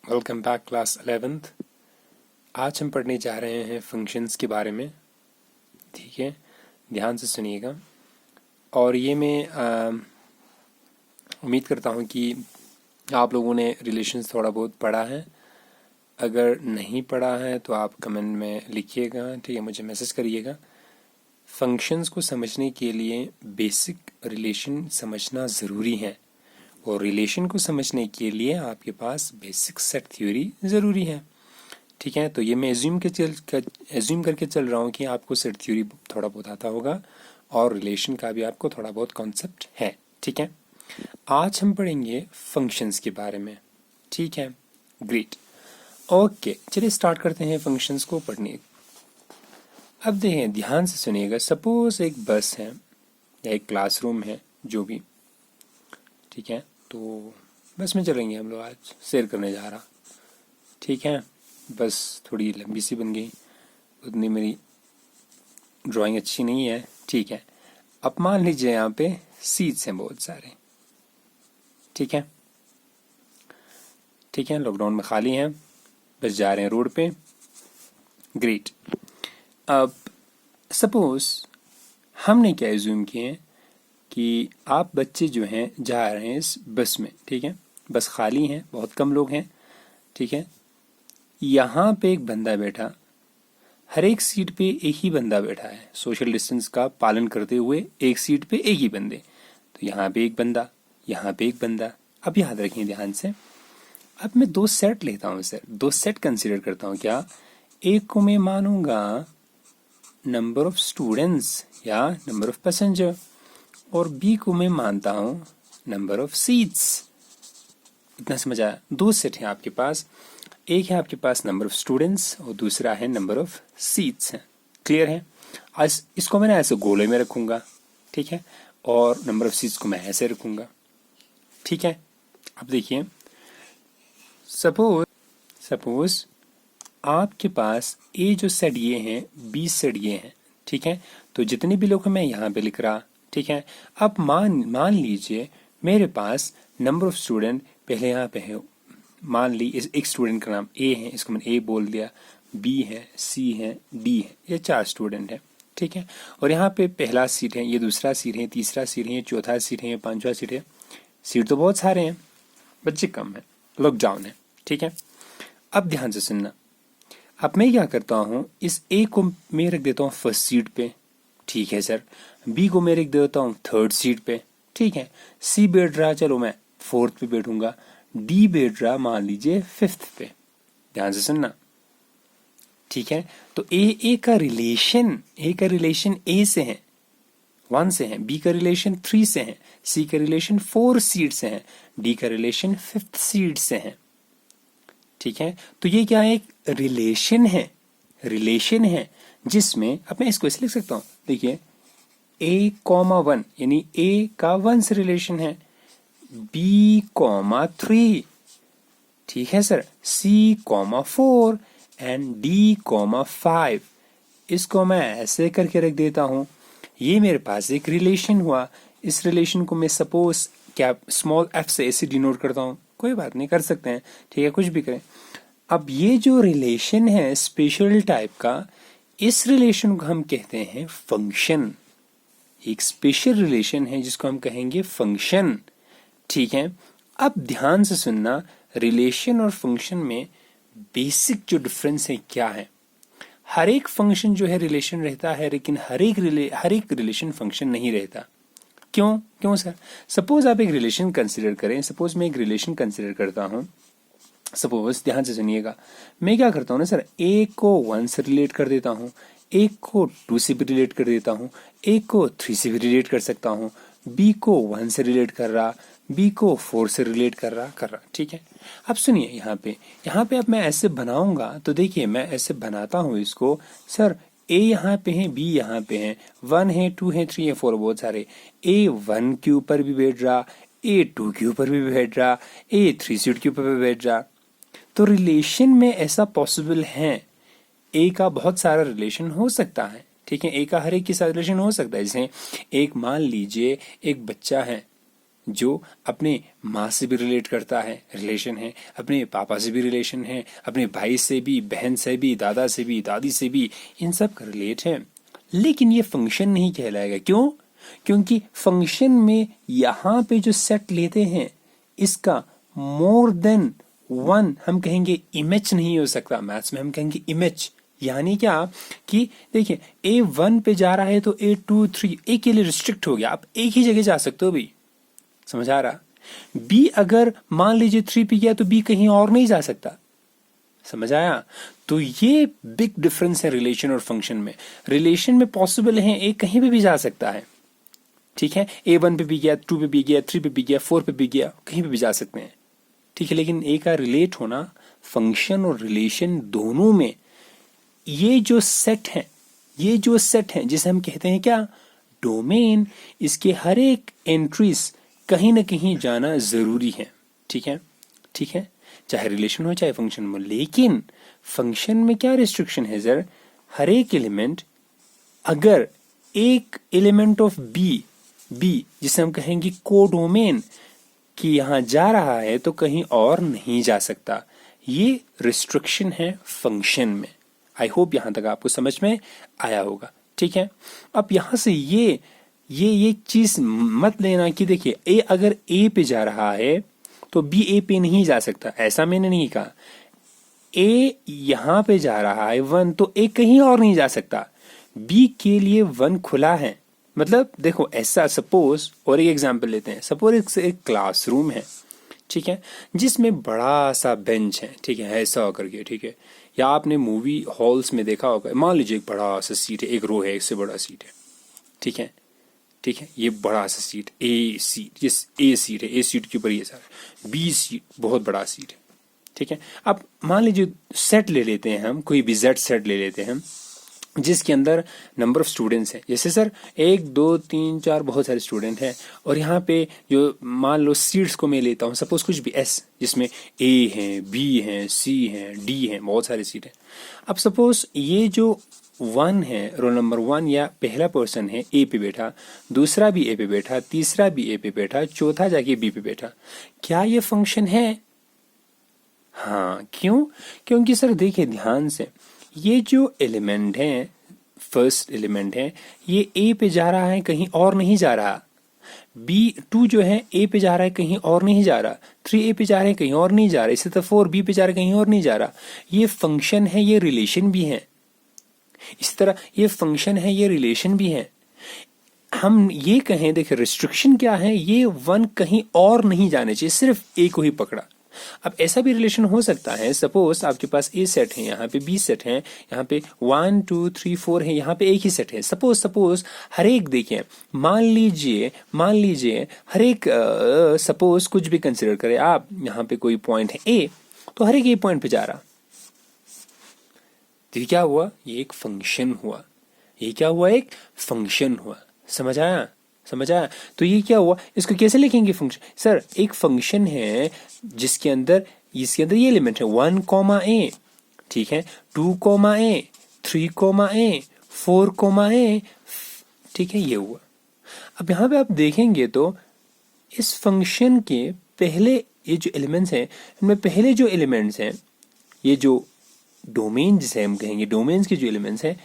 Welcome back class 11th। आज हम पढ़ने जा रहे हैं फंक्शंस के बारे में। ठीक है, ध्यान से सुनिएगा। और ये मैं उम्मीद करता हूँ कि आप लोगों ने रिलेशंस थोड़ा बहुत पढ़ा है। अगर नहीं पढ़ा है तो आप कमेंट में लिखिएगा, ठीक है, मुझे मैसेज करिएगा। फंक्शंस को समझने के लिए बेसिक रिलेशन समझना ज़रूरी है, और रिलेशन को समझने के लिए आपके पास बेसिक सेट थ्योरी ज़रूरी है। ठीक है, तो ये मैं एज्यूम करके चल रहा हूँ कि आपको सेट थ्योरी थोड़ा बहुत आता होगा और रिलेशन का भी आपको थोड़ा बहुत कॉन्सेप्ट है। ठीक है, आज हम पढ़ेंगे फंक्शंस के बारे में। ठीक है, ग्रेट। ओके, चलिए स्टार्ट करते हैं फंक्शंस को पढ़ने। अब देखें, ध्यान से सुनिएगा। सपोज एक बस है या एक क्लासरूम है, जो भी। ठीक है, तो बस में चलेंगे हम लोग, आज सैर करने जा रहा। ठीक है, बस थोड़ी लंबी सी बन गई, उतनी मेरी ड्राइंग अच्छी नहीं है। ठीक है, अब मान लीजिए यहाँ पे सीट्स हैं बहुत सारे। ठीक है, ठीक है, लॉकडाउन में खाली हैं, बस जा रहे हैं रोड पे। ग्रेट। अब सपोज हमने क्या एज्यूम किए हैं कि आप बच्चे जो हैं जा रहे हैं इस बस में। ठीक है, बस खाली हैं, बहुत कम लोग हैं। ठीक है, यहाँ पे एक बंदा बैठा, हर एक सीट पे एक ही बंदा बैठा है, सोशल डिस्टेंस का पालन करते हुए एक सीट पे एक ही बंदे। तो यहाँ पे एक बंदा, यहाँ पे एक बंदा। अब याद रखिए ध्यान से, अब मैं दो सेट लेता हूँ सर, दो सेट कंसीडर करता हूँ। क्या? एक को मैं मानूंगा नंबर ऑफ स्टूडेंट्स या नंबर ऑफ पैसेंजर, और बी को मैं मानता हूँ नंबर ऑफ सीट्स। इतना समझ आया? दो सेट हैं आपके पास, एक है आपके पास नंबर ऑफ स्टूडेंट्स और दूसरा है नंबर ऑफ सीट्स है। क्लियर है? आज इसको मैं ऐसे गोले में रखूंगा, ठीक है, और नंबर ऑफ सीट्स को मैं ऐसे रखूंगा। ठीक है, अब देखिए, सपोज आपके पास ए जो सेट ये हैं, बी सेट ये हैं। ठीक है, तो जितने भी लोग हैं मैं यहाँ पे लिख रहा। ठीक है, अब मान लीजिए मेरे पास नंबर ऑफ स्टूडेंट पहले यहाँ पे है। मान ली इस एक स्टूडेंट का नाम ए है, इसको मैंने ए बोल दिया, बी है, सी है, डी है, ये चार स्टूडेंट है। ठीक है, और यहाँ पे पहला सीट है, ये दूसरा सीट है, तीसरा सीट है, ये चौथा सीट है, ये पांचवा सीट है। सीट तो बहुत सारे हैं, बच्चे कम है, लॉकडाउन है। ठीक है, अब ध्यान से सुनना। अब मैं क्या करता हूँ, इस ए को मैं रख देता हूँ फर्स्ट सीट पे। ठीक है सर, बी को मैं रख देता हूँ थर्ड सीट पे। ठीक है, सी बैठ रहा, चलो मैं फोर्थ पे बैठूंगा, डी बैठ रहा मान लीजिए फिफ्थ पे। ध्यान से सुनना। ठीक है, तो ए का रिलेशन ए से है, 1 से है, बी का रिलेशन 3 से है, सी का रिलेशन 4 सीट से है, डी का रिलेशन 5th सीट से है। ठीक है, तो ये क्या है? एक रिलेशन है जिसमें, अब मैं इसको ऐसे लिख सकता हूं, देखिए, a, 1 यानी a का 1 से रिलेशन है, b, 3, ठीक है सर, c, 4 एंड d, 5। इसको मैं ऐसे करके रख देता हूं। ये मेरे पास एक रिलेशन हुआ। इस रिलेशन को मैं सपोज क्या स्मॉल f से ऐसे डिनोट करता हूं, कोई बात नहीं, कर सकते हैं, ठीक है, कुछ भी करें। अब ये जो रिलेशन है स्पेशल टाइप का, इस रिलेशन को हम कहते हैं फंक्शन। एक स्पेशल रिलेशन है जिसको हम कहेंगे फंक्शन। ठीक है, अब ध्यान से सुनना, रिलेशन और फंक्शन में बेसिक जो डिफरेंस है क्या है। हर एक फंक्शन जो है रिलेशन रहता है, लेकिन हर एक रिलेशन फंक्शन नहीं रहता। क्यों सर? सपोज आप एक रिलेशन कंसिडर करें, सपोज मैं एक रिलेशन कंसिडर करता हूं। सपोज ध्यान से सुनिएगा, मैं क्या करता हूं ना सर, ए को 1 से रिलेट कर देता हूं, एक को 2 से भी रिलेट कर देता हूं, एक को 3 से भी रिलेट कर सकता हूं, बी को 1 से रिलेट कर रहा, बी को 4 से रिलेट कर रहा। ठीक है, अब सुनिए, यहाँ पे अब मैं ऐसे बनाऊंगा, तो देखिए मैं ऐसे बनाता हूं इसको। सर ए यहाँ पे है, बी यहाँ पे है, 1 है, 2 है, 3 है, 4, बहुत सारे। ए 1 के ऊपर भी बैठ रहा, ए 2 के ऊपर भी बैठ रहा, ए 3 सीट के ऊपर भी बैठ रहा। तो रिलेशन में ऐसा पॉसिबल है, ए का बहुत सारा रिलेशन हो सकता है। ठीक है, ए का हर एक के साथ रिलेशन हो सकता है। जैसे एक मान लीजिए एक बच्चा है जो अपने माँ से भी रिलेट करता है, रिलेशन है, अपने पापा से भी रिलेशन है, अपने भाई से भी, बहन से भी, दादा से भी, दादी से भी, इन सब का रिलेट है। लेकिन ये फंक्शन नहीं कहलाएगा। क्यों? क्योंकि फंक्शन में यहाँ पे जो सेट लेते हैं इसका मोर देन वन हम कहेंगे इमेज नहीं हो सकता। मैथ्स में हम कहेंगे इमेज, यानी क्या कि देखिए A1 पे जा रहा है तो A2 3 एक के लिए रिस्ट्रिक्ट हो गया, आप एक ही जगह जा सकते हो भी, समझ आ रहा। B अगर मान लीजिए 3 पे गया तो B कहीं और नहीं जा सकता, समझ आया। तो ये बिग डिफरेंस है रिलेशन और फंक्शन में। रिलेशन में पॉसिबल है A कहीं पे भी जा सकता है, ठीक है, A1 पे भी गया, 2 पे भी गया, 3 पे भी गया, 4 पे भी गया, कहीं पे भी जा सकते हैं, ठीक है। लेकिन A का रिलेट होना फंक्शन और रिलेशन दोनों में, ये जो सेट है, ये जो सेट है जिसे हम कहते हैं क्या, डोमेन, इसके हर एक एंट्रीज कहीं ना कहीं जाना जरूरी है, ठीक है, ठीक है, चाहे रिलेशन हो चाहे फंक्शन हो। लेकिन फंक्शन में क्या रिस्ट्रिक्शन है सर, हर एक एलिमेंट, अगर एक एलिमेंट ऑफ बी जिसे हम कहेंगे कोडोमेन कि यहां जा रहा है तो कहीं और नहीं जा सकता, ये रिस्ट्रिक्शन है फंक्शन में। आई होप यहां तक आपको समझ में आया होगा, ठीक है। अब यहां से ये चीज मत लेना कि देखिए ए अगर ए पे जा रहा है तो बी ए पे नहीं जा सकता, ऐसा मैंने नहीं कहा। ए यहां पे जा रहा है 1 तो ए कहीं और नहीं जा सकता, बी के लिए 1 खुला है। मतलब देखो ऐसा, सपोज और एक एग्जांपल लेते हैं, सपोज एक क्लासरूम है, ठीक है, जिसमें बड़ा सा बेंच है, ठीक है, ऐसा होकर के, ठीक है, या आपने मूवी हॉल्स में देखा होगा, मान लीजिए एक बड़ा सा सीट है, एक रो है, इससे बड़ा सीट है, ठीक है, ठीक है, ये बड़ा सा सीट ए सीट, ये ए सीट है, ए सीट के ऊपर ये सारा, बी सीट बहुत बड़ा सीट है, ठीक है। अब मान लीजिए सेट ले लेते हैं हम, कोई भी जेड सेट ले लेते हैं जिसके अंदर नंबर ऑफ स्टूडेंट्स हैं, जैसे सर 1 2 3 4 बहुत सारे स्टूडेंट हैं, और यहाँ पे जो मान लो सीट्स को मैं लेता हूँ, सपोज कुछ भी एस, जिसमें ए हैं, बी हैं, सी हैं, डी हैं, बहुत सारे सीट हैं। अब सपोज ये जो 1 है, रोल नंबर 1 या पहला पर्सन है ए पे बैठा, दूसरा भी ए पे बैठा, तीसरा भी ए पे बैठा, चौथा जाके बी पे बैठा, क्या ये फंक्शन है? हाँ, क्यों? क्योंकि सर देखिए ध्यान से, ये जो एलिमेंट है, फर्स्ट एलिमेंट है, ये ए पे जा रहा है, कहीं और नहीं जा रहा। B2 जो है ए पे जा रहा है, कहीं और नहीं जा रहा। 3 ए पे जा रहा है, कहीं और नहीं जा रहा। इसी तरह 4 बी पे जा रहा है, कहीं और नहीं जा रहा। ये फंक्शन है, ये रिलेशन भी है। इस तरह ये फंक्शन है, ये रिलेशन भी है। हम ये कहें, देखिए रिस्ट्रिक्शन क्या है, ये 1 कहीं और नहीं जाने चाहिए, सिर्फ ए को ही पकड़ा। अब ऐसा भी रिलेशन हो सकता है, सपोज आपके पास ए सेट है, यहाँ पे बी सेट है, यहाँ पे 1 2 3 4 है, यहाँ पे एक ही सेट है। सपोज हर एक देखिए, मान लीजिए हर एक सपोज कुछ भी कंसिडर करें आप, यहाँ पे कोई पॉइंट है ए, तो हर एक ए पॉइंट पे जा रहा, तो क्या हुआ, ये एक फंक्शन हुआ। ये क्या हुआ, एक फंक्शन हुआ। समझ आया? तो ये क्या हुआ, इसको कैसे लिखेंगे फंक्शन? सर एक फंक्शन है जिसके अंदर ये एलिमेंट है 1 ए, ठीक है, 2 ए, 3 ए, 4 ए, ठीक है, ये हुआ। अब यहाँ पे आप देखेंगे तो इस फंक्शन के पहले ये जो एलिमेंट्स हैं, इनमें पहले जो एलिमेंट्स हैं, ये जो डोमेन जिसे हम कहेंगे, डोमेन्स के जो एलिमेंट्स हैं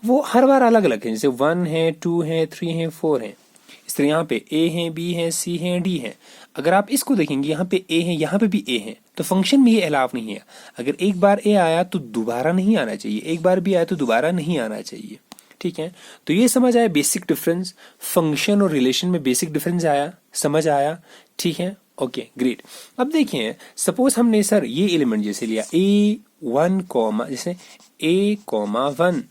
वो हर बार अलग अलग हैं। जैसे 1 है, 2 है, 3 है, 4 है। इस तरह यहाँ पे ए है, बी है, सी है, डी है। अगर आप इसको देखेंगे, यहाँ पे ए है, यहाँ पे भी ए है, तो फंक्शन में ये अलाव नहीं है। अगर एक बार ए आया तो दोबारा नहीं आना चाहिए, एक बार भी आया तो दोबारा नहीं आना चाहिए, ठीक है। तो ये समझ आया बेसिक डिफरेंस, फंक्शन और रिलेशन में बेसिक डिफरेंस आया, समझ आया, ठीक है, ओके ग्रेट। अब देखिए सपोज हमने सर ये एलिमेंट जैसे लिया A1 जैसे A1,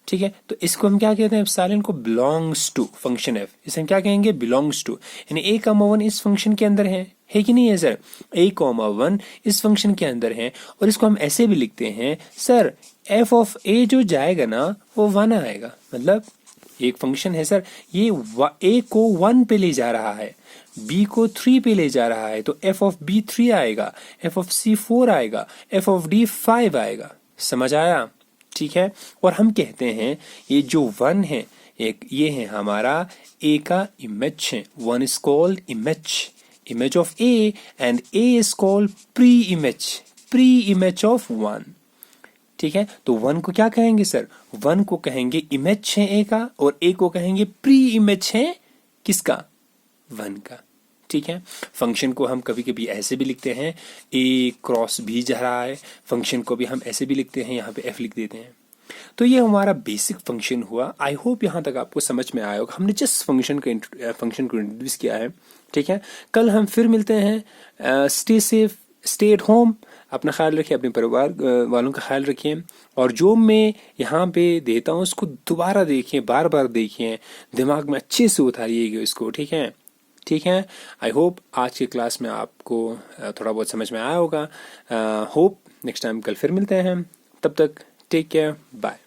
ठीक है, तो इसको हम क्या कहते हैं, एप्सिलॉन को बिलोंग्स टू फंक्शन एफ, इसे हम क्या कहेंगे, बिलोंग्स टू, यानी A1 इस फंक्शन के अंदर है कि नहीं है सर, A1 इस फंक्शन के अंदर है। और इसको हम ऐसे भी लिखते हैं सर, f ऑफ a जो जाएगा ना वो 1 आएगा। मतलब एक फंक्शन है सर, ये a को 1 पे ले जा रहा है, b को 3 पे ले जा रहा है, तो f ऑफ b 3 आएगा, f ऑफ c 4 आएगा, f ऑफ d 5 आएगा। समझ आया? ठीक है। और हम कहते हैं ये जो 1 है, एक ये है हमारा ए का इमेज है, one is called image of A, and A is called pre image of one. ठीक है, तो वन को क्या कहेंगे सर? वन को कहेंगे इमेज है ए का, और ए को कहेंगे प्री इमेज है किसका? वन का। ठीक है, फंक्शन को हम कभी कभी ऐसे भी लिखते हैं, ए क्रॉस बी जा रहा है, फंक्शन को भी हम ऐसे भी लिखते हैं, यहाँ पे एफ लिख देते हैं। तो ये हमारा बेसिक फंक्शन हुआ। आई होप यहाँ तक आपको समझ में आया होगा। हमने जस्ट फंक्शन को इंट्रोड्यूस किया है। ठीक है, कल हम फिर मिलते हैं। Stay safe, stay at home, अपना ख्याल रखिए, अपने परिवार वालों का ख्याल रखिए, और जो मैं यहाँ पे देता हूँ उसको दोबारा देखिए, बार बार देखिए, दिमाग में अच्छे से उतारिएगा इसको। ठीक है, ठीक है। आई होप आज की क्लास में आपको थोड़ा बहुत समझ में आया होगा। होप नेक्स्ट टाइम कल फिर मिलते हैं। तब तक टेक केयर, बाय।